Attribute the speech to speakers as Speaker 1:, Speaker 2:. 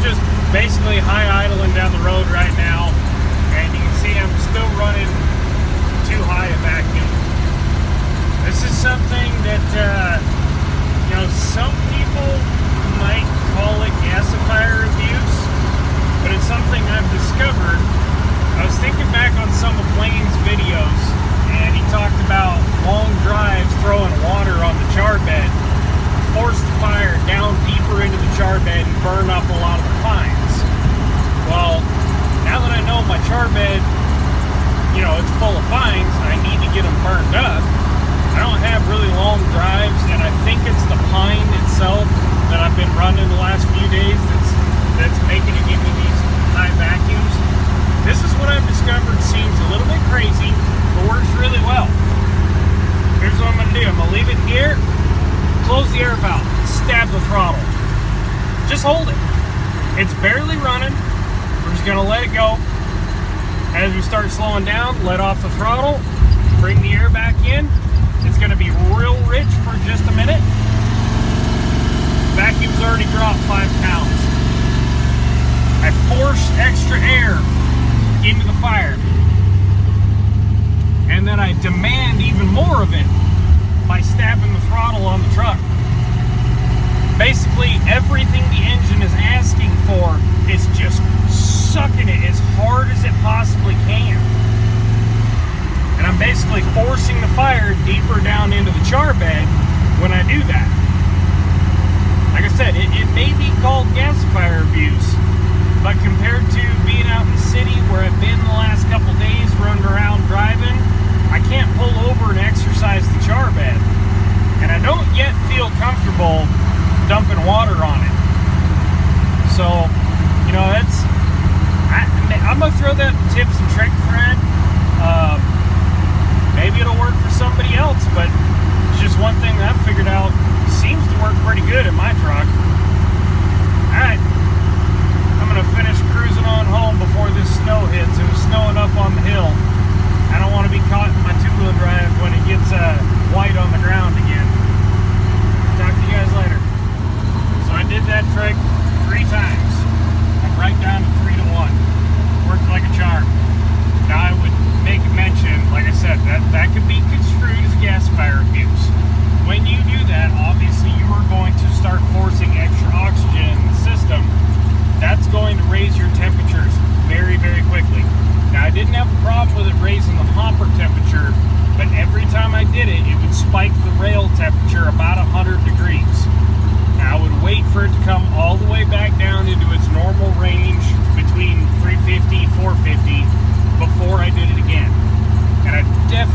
Speaker 1: just basically high idling down the road right now, and you can see I'm still running too high a vacuum. This is something that, you know, some people might call it gasifier abuse, but it's something I've discovered. I was thinking back on some of Blaine's videos, and he talked about long drives throwing water on the char bed, force the fire down deeper into the char bed and burn up a lot of the fines. Well, now that I know my char bed, you know, it's full of fines, I need to get them burned up. I don't have really long drives, and I think it's the pine itself that I've been running the last few days that's making it give me these high vacuums. This is what I've discovered seems a little bit crazy, but works really well. Here's what I'm going to do. I'm going to leave it here, close the air valve, stab the throttle. Just hold it. It's barely running. We're just going to let it go. As we start slowing down, let off the throttle, bring the air back in. It's going to be real rich for just a minute. Vacuum's already dropped 5 pounds. I force extra air into the fire, and then I demand even more of it by stabbing the throttle on the truck. Basically, everything the engine is asking for is just sucking it as hard as it possibly can. And I'm basically forcing the fire deeper down into the char bed when I do that. Like I said, it may be called gasifier abuse, but compared to being out in the city where I've been the last couple days running around driving, I can't pull over and exercise the char bed. And I don't yet feel comfortable dumping water on it. So, you know, I'm going to throw that tips and tricks thread. Maybe it'll work for somebody else, but it's just one thing that I've figured out seems to work pretty good in my truck. Alright, I'm going to finish cruising on home before this snow hits. It was snowing up on the hill. I don't want to be caught in my two-wheel drive when it gets white on the ground again. Talk to you guys later. So I did that trick 3 times. I'm right down to 3 to 1. Worked like a charm. Now I would make a mention, like I said, that could be construed as gasifier abuse. When you do that, obviously you are going to start forcing extra oxygen in the system. That's going to raise your temperatures very, very quickly. Now I didn't have a problem with it raising the hopper temperature, but every time I did it, it would spike the rail temperature about 100 degrees. Now I would wait for it to come all the way back down into its normal range between 350, 450 before I did it again. And I definitely